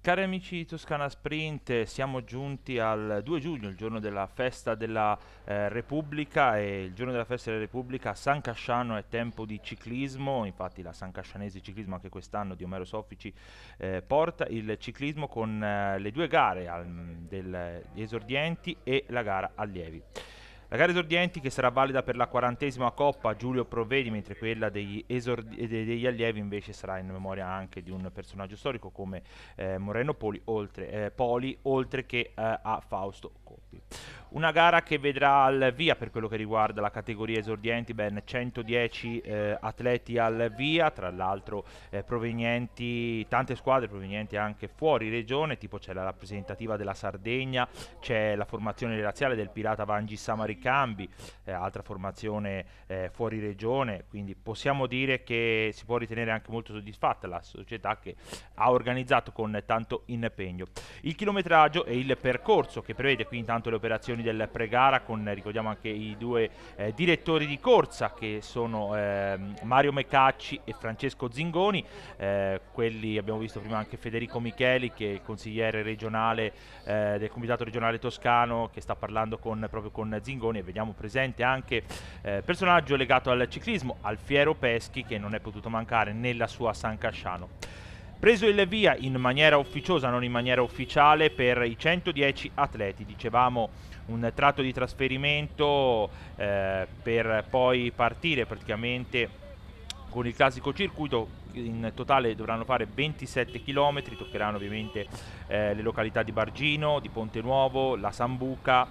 Cari amici di Toscana Sprint, siamo giunti al 2 giugno, il giorno della festa della Repubblica, e il giorno della festa della Repubblica a San Casciano è tempo di ciclismo. Infatti la San Cascianese Ciclismo anche quest'anno di Omero Soffici porta il ciclismo con le due gare degli esordienti e la gara allievi. La gara esordienti, che sarà valida per la 40ª Coppa Giulio Provvedi, mentre quella degli allievi invece sarà in memoria anche di un personaggio storico come Moreno Poli, oltre che a Fausto Coppi. Una gara che vedrà al via, per quello che riguarda la categoria esordienti, ben 110 atleti al via, tra l'altro provenienti, tante squadre provenienti anche fuori regione, tipo c'è la rappresentativa della Sardegna, c'è la formazione razziale del Pirata Vangi Samaricambi, altra formazione fuori regione, quindi possiamo dire che si può ritenere anche molto soddisfatta la società, che ha organizzato con tanto impegno. Il chilometraggio e il percorso, che prevede qui intanto le operazioni del pre-gara con, ricordiamo, anche i due direttori di corsa, che sono Mario Mecacci e Francesco Zingoni. Quelli abbiamo visto prima anche Federico Micheli, che è il consigliere regionale del Comitato Regionale Toscano, che sta parlando proprio con Zingoni, e vediamo presente anche personaggio legato al ciclismo, Alfiero Peschi, che non è potuto mancare nella sua San Casciano. Preso il via in maniera ufficiosa, non in maniera ufficiale, per i 110 atleti. Dicevamo un tratto di trasferimento per poi partire praticamente con il classico circuito. In totale dovranno fare 27 km, toccheranno ovviamente le località di Bargino, di Ponte Nuovo, la Sambuca,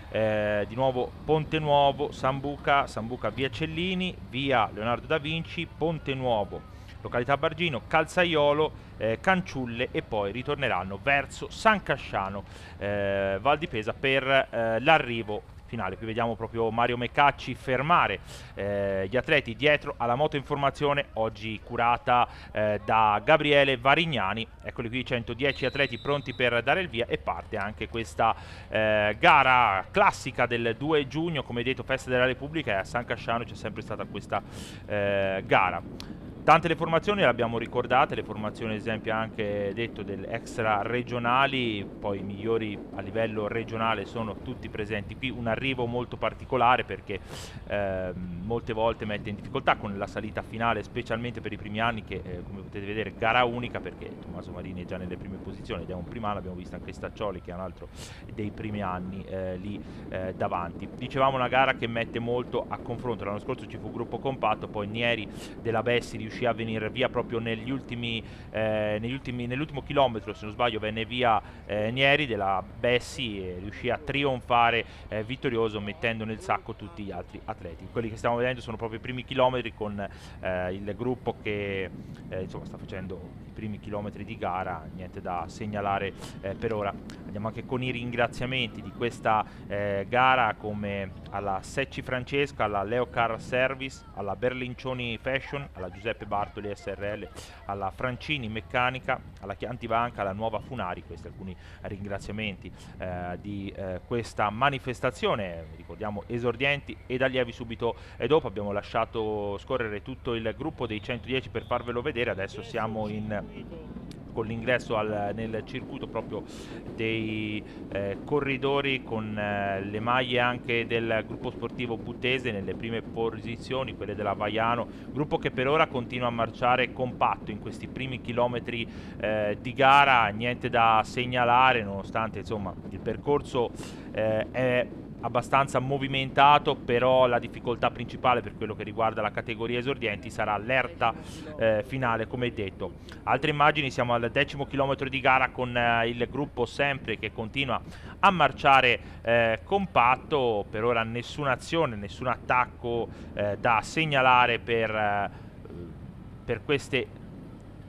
di nuovo Ponte Nuovo, Sambuca via Cellini, via Leonardo da Vinci, Ponte Nuovo, località Bargino, Calzaiolo, Canciulle, e poi ritorneranno verso San Casciano, Val di Pesa, per l'arrivo finale. Qui vediamo proprio Mario Mecacci fermare gli atleti dietro alla motoinformazione, oggi curata da Gabriele Varignani. Eccoli qui, 110 atleti pronti per dare il via, e parte anche questa gara classica del 2 giugno, come detto, festa della Repubblica, e a San Casciano c'è sempre stata questa gara. Tante le formazioni le abbiamo ricordate, le formazioni ad esempio anche detto delle extra regionali, poi i migliori a livello regionale sono tutti presenti qui. Un arrivo molto particolare, perché molte volte mette in difficoltà con la salita finale, specialmente per i primi anni, che come potete vedere gara unica, perché Tommaso Marini è già nelle prime posizioni ed è un primano. Abbiamo visto anche Staccioli, che è un altro dei primi anni lì davanti. Dicevamo una gara che mette molto a confronto. L'anno scorso ci fu gruppo compatto, poi Nieri della Bessi riuscì a venire via proprio nell'ultimo chilometro, se non sbaglio venne via Nieri della Bessi, e riuscì a trionfare vittorioso, mettendo nel sacco tutti gli altri atleti. Quelli che stiamo vedendo sono proprio i primi chilometri, con il gruppo che insomma sta facendo i primi chilometri di gara. Niente da segnalare per ora. Andiamo anche con i ringraziamenti di questa gara, come alla Secci Francesca, alla Leo Car Service, alla Berlincioni Fashion, alla Giuseppe Bartoli SRL, alla Francini Meccanica, alla Chianti Banca, alla Nuova Funari. Questi alcuni ringraziamenti di questa manifestazione. Ricordiamo esordienti ed allievi subito, e dopo abbiamo lasciato scorrere tutto il gruppo dei 110 per farvelo vedere. Adesso siamo con l'ingresso nel circuito proprio dei corridori, con le maglie anche del gruppo sportivo Buttese nelle prime posizioni, quelle della Vaiano, gruppo che per ora continua a marciare compatto in questi primi chilometri di gara. Niente da segnalare, nonostante insomma il percorso è abbastanza movimentato, però la difficoltà principale per quello che riguarda la categoria esordienti sarà l'erta finale, come detto. Altre immagini: siamo al 10° chilometro di gara, con il gruppo sempre che continua a marciare compatto. Per ora nessuna azione, nessun attacco da segnalare per queste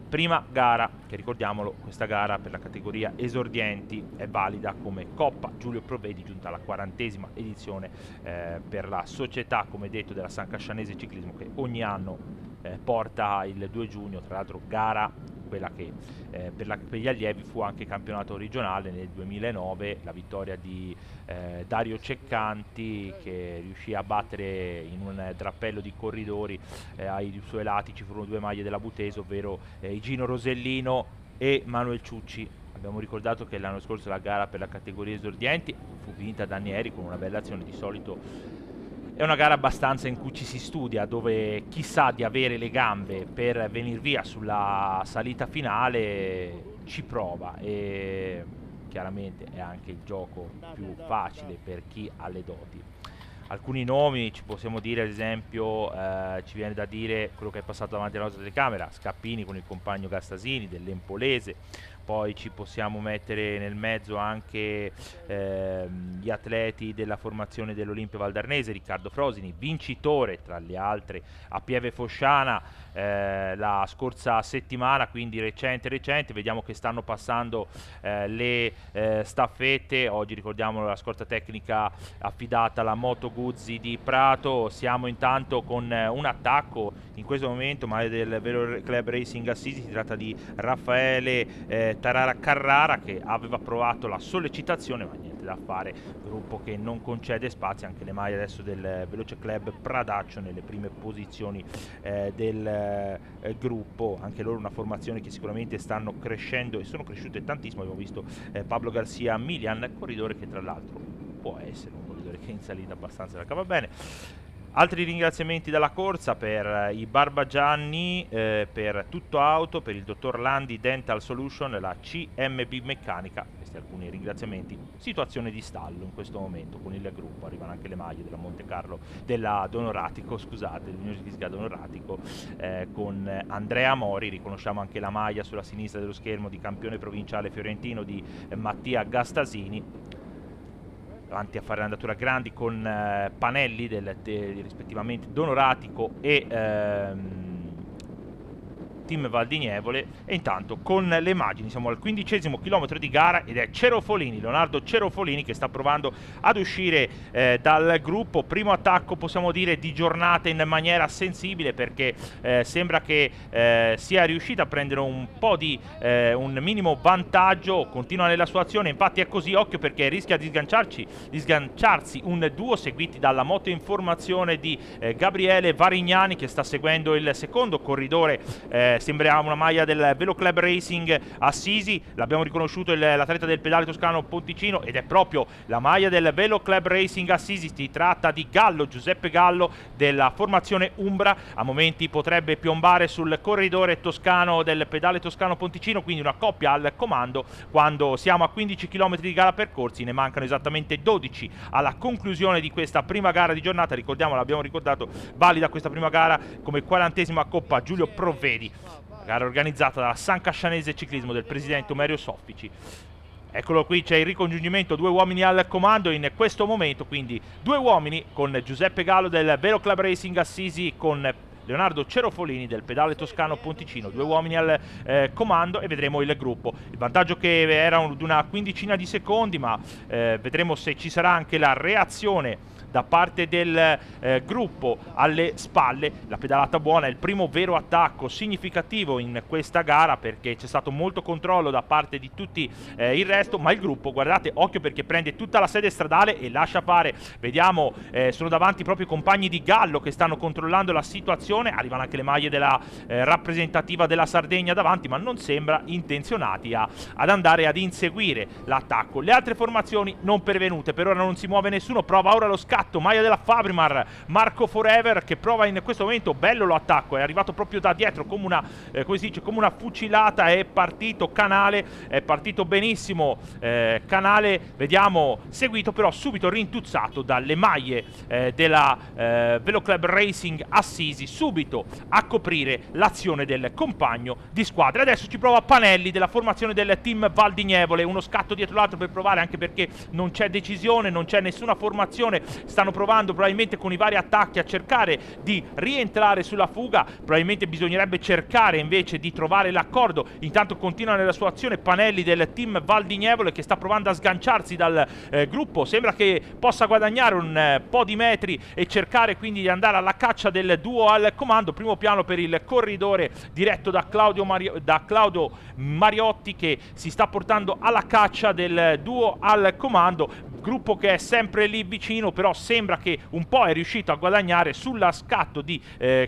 prima gara, che ricordiamolo, questa gara per la categoria esordienti è valida come Coppa Giulio Provvedi, giunta alla 40ª edizione per la società, come detto, della San Cascianese Ciclismo, che ogni anno porta il 2 giugno. Tra l'altro gara quella che per gli allievi fu anche campionato regionale nel 2009, la vittoria di Dario Ceccanti, che riuscì a battere in un drappello di corridori. Ai suoi lati ci furono due maglie della Butese, ovvero Gino Rosellino e Manuel Ciucci, Abbiamo ricordato che l'anno scorso la gara per la categoria esordienti fu vinta da Nieri con una bella azione. Di solito è una gara abbastanza in cui ci si studia, dove chi sa di avere le gambe per venire via sulla salita finale ci prova, e chiaramente è anche il gioco più facile per chi ha le doti. Alcuni nomi ci possiamo dire, ad esempio ci viene da dire quello che è passato davanti alla nostra telecamera, Scappini con il compagno Gastasini dell'Empolese. Poi ci possiamo mettere nel mezzo anche gli atleti della formazione dell'Olimpia Valdarnese, Riccardo Frosini, vincitore tra le altre a Pieve Fosciana la scorsa settimana, quindi recente. Vediamo che stanno passando le staffette. Oggi ricordiamo la scorta tecnica affidata alla Moto Guzzi di Prato. Siamo intanto con un attacco in questo momento, ma è del Velo Club Racing Assisi. Si tratta di Raffaele Tarara Carrara, che aveva provato la sollecitazione, ma niente da fare, gruppo che non concede spazio. Anche le maglie adesso del Veloce Club Pradaccio nelle prime posizioni del gruppo, anche loro una formazione che sicuramente stanno crescendo e sono cresciute tantissimo. Abbiamo visto Pablo Garcia Milian, corridore che tra l'altro può essere un corridore che in salita abbastanza la cava bene. Altri ringraziamenti dalla corsa per i Barbagianni, per Tutto Auto, per il dottor Landi Dental Solution, la CMB Meccanica. Questi alcuni ringraziamenti. Situazione di stallo in questo momento con il gruppo, arrivano anche le maglie della Monte Carlo, della Donoratico, scusate, dell'Unione Ciclistica Donoratico, con Andrea Mori. Riconosciamo anche la maglia sulla sinistra dello schermo di campione provinciale fiorentino di Mattia Gastasini. Davanti a fare l'andatura grandi con Panelli rispettivamente Donoratico e Team Valdignevole. E intanto con le immagini siamo al 15° chilometro di gara ed è Cerofolini, Leonardo Cerofolini, che sta provando ad uscire dal gruppo. Primo attacco, possiamo dire, di giornata in maniera sensibile, perché sembra che sia riuscito a prendere un po' di un minimo vantaggio. Continua nella sua azione, infatti è così, occhio, perché rischia di sganciarsi un duo seguiti dalla moto in formazione di Gabriele Varignani, che sta seguendo il secondo corridore. Sembra una maglia del Velo Club Racing Assisi. L'abbiamo riconosciuto l'atleta del pedale toscano Ponticino, ed è proprio la maglia del Velo Club Racing Assisi. Si tratta di Gallo, Giuseppe Gallo, della formazione Umbra. A momenti potrebbe piombare sul corridore toscano del pedale toscano Ponticino, quindi una coppia al comando. Quando siamo a 15 km di gara percorsi, ne mancano esattamente 12 alla conclusione di questa prima gara di giornata. Ricordiamo, l'abbiamo ricordato, valida questa prima gara come 40ª Coppa Giulio Provvedi, gara organizzata dalla San Cascianese Ciclismo del presidente Omerio Soffici. Eccolo qui, c'è il ricongiungimento, 2 uomini al comando in questo momento, quindi 2 uomini con Giuseppe Gallo del Velo Club Racing Assisi, con Leonardo Cerofolini del pedale toscano Ponticino, 2 uomini al comando, e vedremo il gruppo. Il vantaggio che era di una quindicina di secondi, ma vedremo se ci sarà anche la reazione da parte del gruppo alle spalle. La pedalata buona è il primo vero attacco significativo in questa gara, perché c'è stato molto controllo da parte di tutti il resto, ma il gruppo, guardate, occhio, perché prende tutta la sede stradale e lascia fare. Vediamo, sono davanti proprio i compagni di Gallo che stanno controllando la situazione. Arrivano anche le maglie della rappresentativa della Sardegna davanti, ma non sembra intenzionati ad andare ad inseguire l'attacco. Le altre formazioni non pervenute, per ora non si muove nessuno. Prova ora lo scatto, maglia della Fabrimar, Marco Forever, che prova in questo momento. Bello lo attacco, è arrivato proprio da dietro come una come si dice, come una fucilata. È partito Canale, è partito benissimo Canale, vediamo, seguito però subito rintuzzato dalle maglie della Velo Club Racing Assisi, subito a coprire l'azione del compagno di squadra. Adesso ci prova Panelli della formazione del team Valdignevole, uno scatto dietro l'altro per provare, anche perché non c'è decisione, non c'è nessuna formazione. Stanno provando probabilmente con i vari attacchi a cercare di rientrare sulla fuga. Probabilmente bisognerebbe cercare invece di trovare l'accordo. Intanto continua nella sua azione Panelli del team Valdignevole, che sta provando a sganciarsi dal gruppo. Sembra che possa guadagnare un po' di metri e cercare quindi di andare alla caccia del duo al comando. Primo piano per il corridore diretto da Claudio Mariotti, che si sta portando alla caccia del duo al comando. gruppo che è sempre lì vicino, però sembra che un po' è riuscito a guadagnare sulla scatto di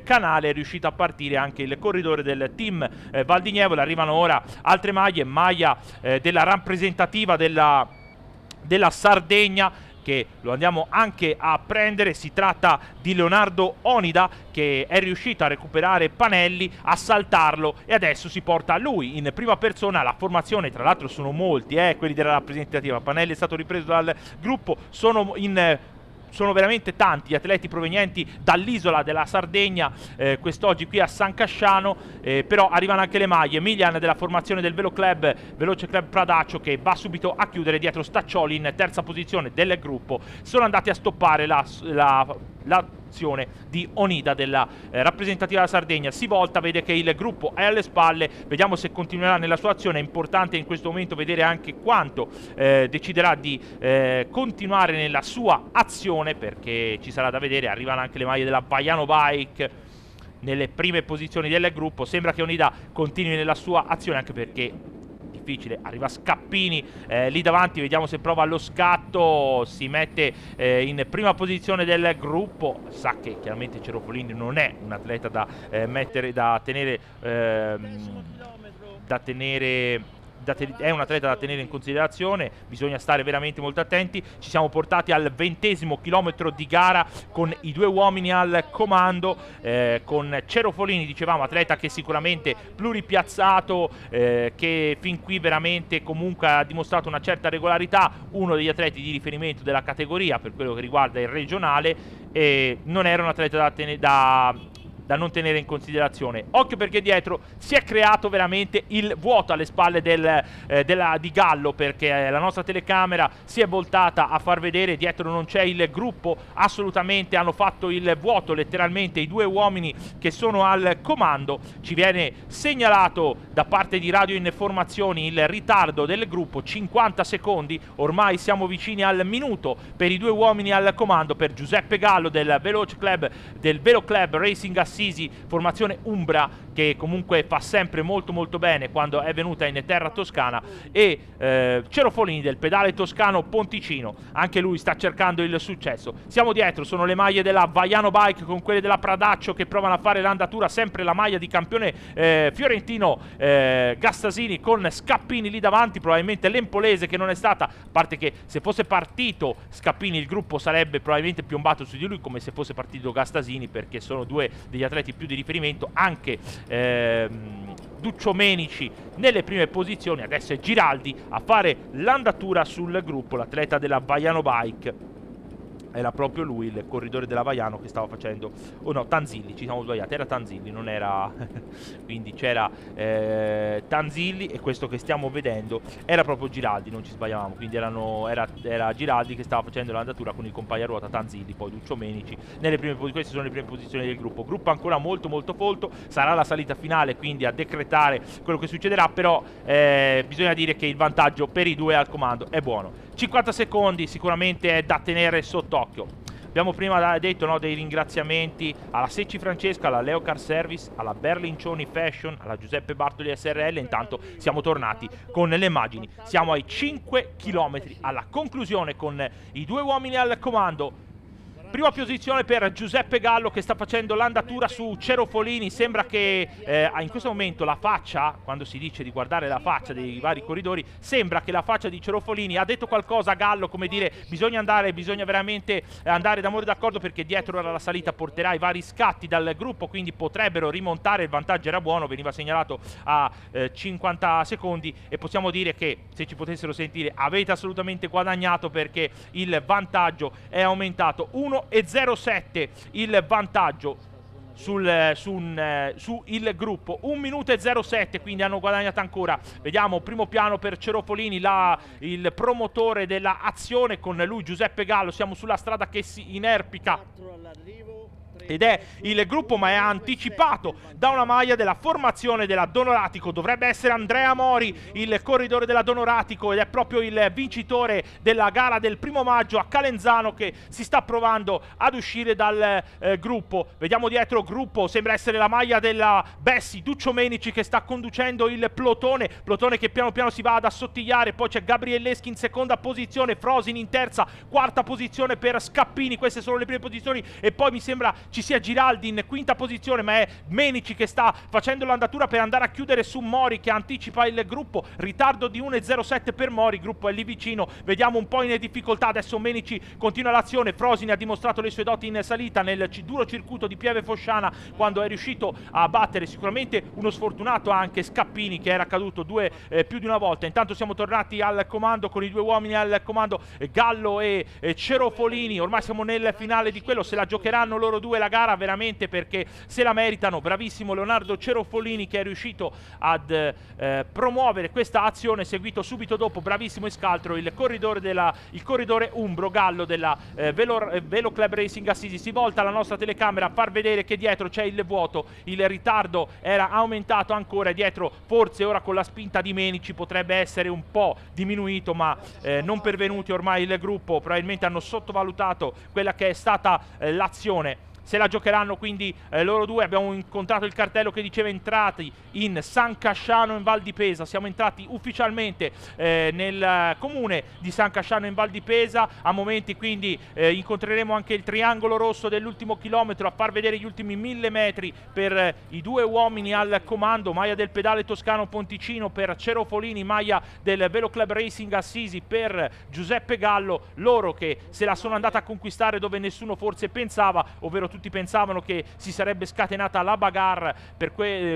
Canale, è riuscito a partire anche il corridore del team Valdignevole. Arrivano ora altre maglia della rappresentativa della Sardegna, che lo andiamo anche a prendere. Si tratta di Leonardo Onida, che è riuscito a recuperare Panelli, a saltarlo, e adesso si porta lui in prima persona. La formazione, tra l'altro sono molti, quelli della rappresentativa. Panelli è stato ripreso dal gruppo, sono veramente tanti gli atleti provenienti dall'isola della Sardegna quest'oggi qui a San Casciano, però arrivano anche le maglie. Milian della formazione del Veloce Club Pradaccio, che va subito a chiudere dietro Staccioli in terza posizione del gruppo. Sono andati a stoppare l'azione di Onida della rappresentativa della Sardegna. Si volta, vede che il gruppo è alle spalle, vediamo se continuerà nella sua azione. È importante in questo momento vedere anche quanto deciderà di continuare nella sua azione, perché ci sarà da vedere. Arrivano anche le maglie della Vaiano Bike nelle prime posizioni del gruppo. Sembra che Onida continui nella sua azione, anche perché difficile. Arriva Scappini lì davanti, vediamo se prova lo scatto. Si mette in prima posizione del gruppo. Sa che chiaramente Cerofolini non è un atleta da è un atleta da tenere in considerazione. Bisogna stare veramente molto attenti. Ci siamo portati al 20° chilometro di gara con i due uomini al comando, con Cerofolini, dicevamo, atleta che sicuramente pluripiazzato, che fin qui veramente comunque ha dimostrato una certa regolarità, uno degli atleti di riferimento della categoria per quello che riguarda il regionale, e non era un atleta da non tenere in considerazione. Occhio, perché dietro si è creato veramente il vuoto alle spalle di Gallo, perché la nostra telecamera si è voltata a far vedere dietro non c'è il gruppo assolutamente. Hanno fatto il vuoto letteralmente i due uomini che sono al comando. Ci viene segnalato da parte di Radio Informazioni il ritardo del gruppo, 50 secondi, ormai siamo vicini al minuto per i due uomini al comando, per Giuseppe Gallo del Velo Club Racing Assisi, formazione Umbra, che comunque fa sempre molto molto bene quando è venuta in terra toscana, e Cerofolini del pedale toscano Ponticino, anche lui sta cercando il successo. Siamo dietro, sono le maglie della Vaiano Bike con quelle della Pradaccio che provano a fare l'andatura, sempre la maglia di campione fiorentino Gastasini, con Scappini lì davanti, probabilmente l'Empolese che non è stata, a parte che se fosse partito Scappini il gruppo sarebbe probabilmente piombato su di lui, come se fosse partito Gastasini, perché sono due degli atleti più di riferimento. Anche Duccio Menici nelle prime posizioni. Adesso è Giraldi a fare l'andatura sul gruppo, l'atleta della Vaiano Bike. Era proprio lui, il corridore della Vaiano, che stava facendo... Oh no, Tanzilli, ci siamo sbagliati, era Tanzilli, non era... Quindi c'era Tanzilli, e questo che stiamo vedendo era proprio Giraldi, non ci sbagliavamo. Quindi era Giraldi che stava facendo l'andatura con il compagno a ruota Tanzilli, poi Duccio Menici nelle prime posizioni. Queste sono le prime posizioni del gruppo. Gruppo ancora molto molto folto, sarà la salita finale quindi a decretare quello che succederà, però bisogna dire che il vantaggio per i due al comando è buono. 50 secondi sicuramente è da tenere sott'occhio. Abbiamo prima detto, no, dei ringraziamenti alla Secci Francesca, alla Leo Car Service, alla Berlincioni Fashion, alla Giuseppe Bartoli SRL. Intanto siamo tornati con le immagini. Siamo ai 5 km alla conclusione con i due uomini al comando. Prima posizione per Giuseppe Gallo, che sta facendo l'andatura su Cerofolini. Sembra che in questo momento la faccia, quando si dice di guardare la faccia dei vari corridori, sembra che la faccia di Cerofolini ha detto qualcosa a Gallo, come dire bisogna veramente andare d'amore d'accordo, perché dietro ora la salita porterà i vari scatti dal gruppo, quindi potrebbero rimontare. Il vantaggio era buono, veniva segnalato a 50 secondi, e possiamo dire che, se ci potessero sentire, avete assolutamente guadagnato, perché il vantaggio è aumentato. 1,07 il vantaggio su il gruppo, 1 minuto e 07, quindi hanno guadagnato ancora. Vediamo primo piano per Cerofolini, il promotore della azione, con lui Giuseppe Gallo. Siamo sulla strada che si inerpica ed è il gruppo, ma è anticipato da una maglia della formazione della Donoratico. Dovrebbe essere Andrea Mori il corridore della Donoratico ed è proprio il vincitore della gara del 1° maggio a Calenzano che si sta provando ad uscire dal gruppo. Vediamo dietro gruppo, sembra essere la maglia della Bessi, Duccio Menici che sta conducendo il plotone che piano piano si va ad assottigliare. Poi c'è Gabrielleschi in seconda posizione, Frosin in terza, quarta posizione per Scappini. Queste sono le prime posizioni e poi mi sembra ci sia Giraldi in quinta posizione, ma è Menici che sta facendo l'andatura per andare a chiudere su Mori che anticipa il gruppo. Ritardo di 1,07 per Mori, il gruppo è lì vicino, vediamo un po' in difficoltà. Adesso Menici continua l'azione, Frosin ha dimostrato le sue doti in salita nel duro circuito di Pieve Fosciana quando è riuscito a battere sicuramente uno sfortunato anche Scappini che era caduto più di una volta. Intanto siamo tornati al comando con i 2 uomini al comando, Gallo e Cerofolini. Ormai siamo nel finale di quello, se la giocheranno loro due la gara veramente perché se la meritano. Bravissimo Leonardo Cerofolini che è riuscito ad promuovere questa azione, seguito subito dopo, bravissimo Escaltro, il corridore umbro Gallo della Velo Club Racing Assisi. Si volta la nostra telecamera a far vedere che dietro c'è il vuoto, il ritardo era aumentato ancora, dietro forse ora con la spinta di Menici potrebbe essere un po' diminuito, ma non pervenuti ormai il gruppo, probabilmente hanno sottovalutato quella che è stata l'azione. Se la giocheranno quindi loro due. Abbiamo incontrato il cartello che diceva entrati in San Casciano in Val di Pesa. Siamo entrati ufficialmente nel comune di San Casciano in Val di Pesa. A momenti quindi incontreremo anche il triangolo rosso dell'ultimo chilometro a far vedere gli ultimi 1000 metri per i 2 uomini al comando. Maglia del pedale toscano Ponticino per Cerofolini, maglia del Velo Club Racing Assisi per Giuseppe Gallo. Loro che se la sono andata a conquistare dove nessuno forse pensava, ovvero tutti pensavano che si sarebbe scatenata la bagarre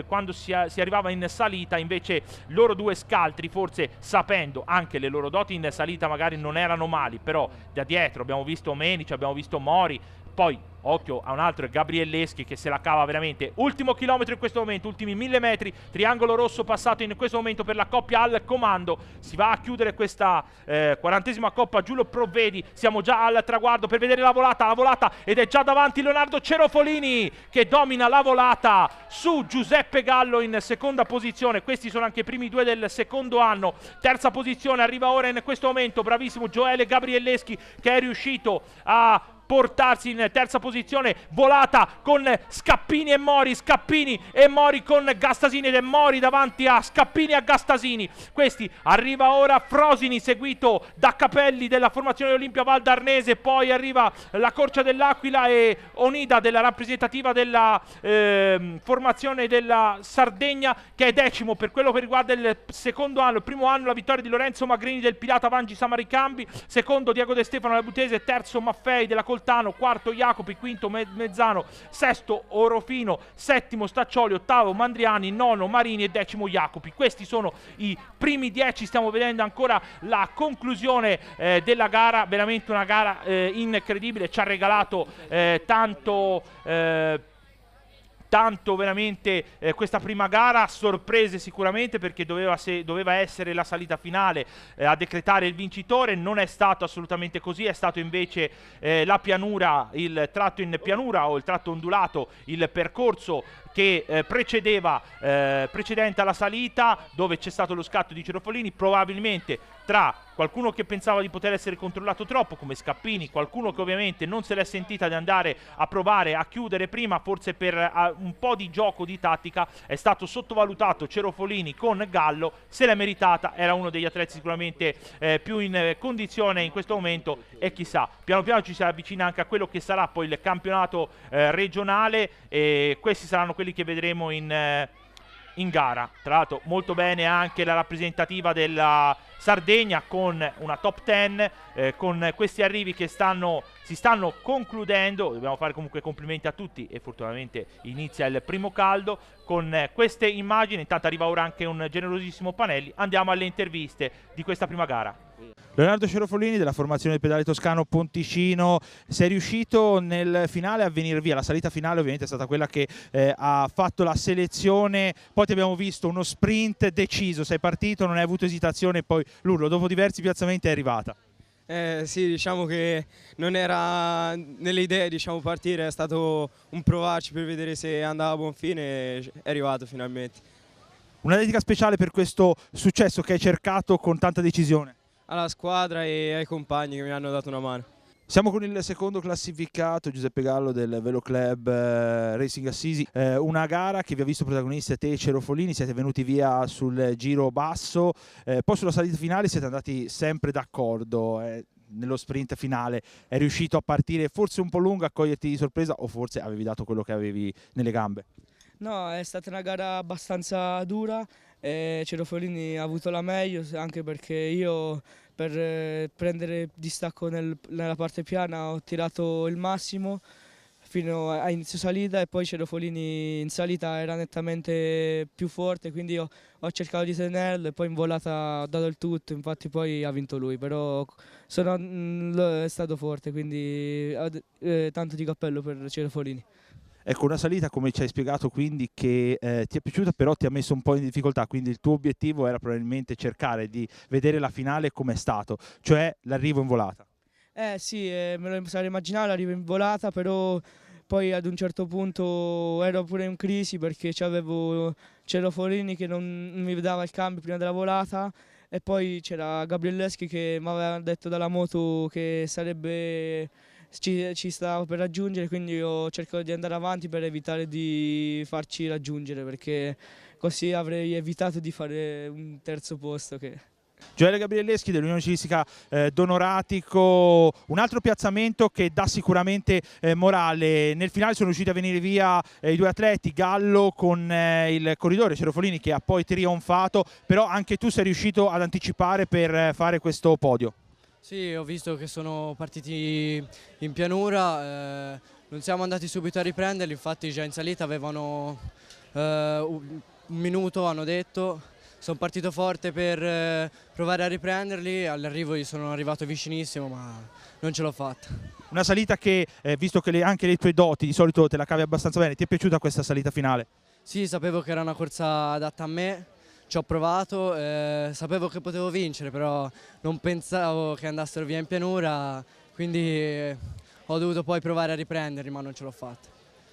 quando si arrivava in salita. Invece loro due scaltri, forse sapendo anche le loro doti in salita magari non erano mali, però da dietro abbiamo visto Menici, abbiamo visto Mori, poi occhio a un altro, Gabrielleschi che se la cava veramente. Ultimo chilometro in questo momento, ultimi 1000 metri, triangolo rosso passato in questo momento per la coppia al comando. Si va a chiudere questa 40esima coppa Giulio Provvedi. Siamo già al traguardo per vedere la volata ed è già davanti Leonardo Cerofolini che domina la volata su Giuseppe Gallo in seconda posizione. Questi sono anche i primi 2 del secondo anno. Terza posizione arriva ora in questo momento, bravissimo Gioele Gabrielleschi che è riuscito a portarsi in terza posizione, volata con Scappini e Mori con Gastasini ed è Mori davanti a Scappini e a Gastasini. Questi arriva ora Frosini seguito da Capelli della formazione Olimpia Val d'Arnese, poi arriva la Corcia dell'Aquila e Onida della rappresentativa della formazione della Sardegna che è decimo per quello che riguarda il secondo anno. Il primo anno la vittoria di Lorenzo Magrini del Pirata Vangi Samaricambi, secondo Diego De Stefano Labutese, terzo Maffei della Coltano, quarto Jacopi, quinto Mezzano, sesto Orofino, settimo Staccioli, ottavo Mandriani, nono Marini e decimo Jacopi. Questi sono i primi 10, stiamo vedendo ancora la conclusione della gara, veramente una gara incredibile, ci ha regalato tanto veramente questa prima gara, sorprese sicuramente perché doveva essere la salita finale a decretare il vincitore. Non è stato assolutamente così, è stato invece la pianura, il tratto in pianura o il tratto ondulato, il percorso che precedente alla salita, dove c'è stato lo scatto di Cerofolini, probabilmente tra qualcuno che pensava di poter essere controllato troppo come Scappini, qualcuno che ovviamente non se l'è sentita di andare a provare a chiudere prima, forse per un po' di gioco di tattica è stato sottovalutato Cerofolini con Gallo, se l'è meritata, era uno degli atleti sicuramente più in condizione in questo momento e chissà, piano piano ci si avvicina anche a quello che sarà poi il campionato regionale e questi saranno quelli che vedremo in gara. Tra l'altro molto bene anche la rappresentativa della Sardegna con una top 10, con questi arrivi che si stanno concludendo. Dobbiamo fare comunque complimenti a tutti e fortunatamente inizia il primo caldo con queste immagini. Intanto arriva ora anche un generosissimo Panelli. Andiamo alle interviste di questa prima gara. Leonardo Cerofolini della formazione del pedale toscano Ponticino, sei riuscito nel finale a venire via, la salita finale ovviamente è stata quella che ha fatto la selezione, poi ti abbiamo visto uno sprint deciso, sei partito, non hai avuto esitazione e poi l'urlo, dopo diversi piazzamenti è arrivata. Sì, diciamo che non era nelle idee, diciamo, partire, è stato un provarci per vedere se andava a buon fine e è arrivato finalmente. Una dedica speciale per questo successo che hai cercato con tanta decisione. Alla squadra e ai compagni che mi hanno dato una mano. Siamo con il secondo classificato, Giuseppe Gallo del Velo Club Racing Assisi, una gara che vi ha visto protagonisti a te e Cerofolini, siete venuti via sul giro basso, poi sulla salita finale siete andati sempre d'accordo, nello sprint finale è riuscito a partire forse un po' lungo, a coglierti di sorpresa o forse avevi dato quello che avevi nelle gambe? No, è stata una gara abbastanza dura e Cerofolini ha avuto la meglio anche perché io per prendere distacco nella parte piana ho tirato il massimo fino a inizio salita e poi Cerofolini in salita era nettamente più forte, quindi io ho cercato di tenerlo e poi in volata ho dato il tutto, infatti poi ha vinto lui, però è stato forte, quindi tanto di cappello per Cerofolini. Ecco, una salita come ci hai spiegato quindi che ti è piaciuta però ti ha messo un po' in difficoltà, quindi il tuo obiettivo era probabilmente cercare di vedere la finale come è stato, cioè l'arrivo in volata. Sì, me lo sarei immaginato, arrivo in volata, però poi ad un certo punto ero pure in crisi perché c'avevo Cerofolini che non mi dava il cambio prima della volata e poi c'era Gabrielleschi che mi aveva detto dalla moto che ci stava per raggiungere, quindi io ho cercato di andare avanti per evitare di farci raggiungere perché così avrei evitato di fare un terzo posto che... Gioele Gabrielleschi dell'Unione Civistica Donoratico, un altro piazzamento che dà sicuramente morale. Nel finale sono riusciti a venire via i due atleti, Gallo con il corridore Cerofolini che ha poi trionfato, però anche tu sei riuscito ad anticipare per fare questo podio. Sì, ho visto che sono partiti in pianura, non siamo andati subito a riprenderli, infatti già in salita avevano un minuto, hanno detto. Sono partito forte per provare a riprenderli, all'arrivo gli sono arrivato vicinissimo ma non ce l'ho fatta. Una salita che, visto che anche le tue doti di solito te la cavi abbastanza bene, ti è piaciuta questa salita finale? Sì, sapevo che era una corsa adatta a me, ci ho provato, sapevo che potevo vincere, però non pensavo che andassero via in pianura, quindi ho dovuto poi provare a riprenderli ma non ce l'ho fatta.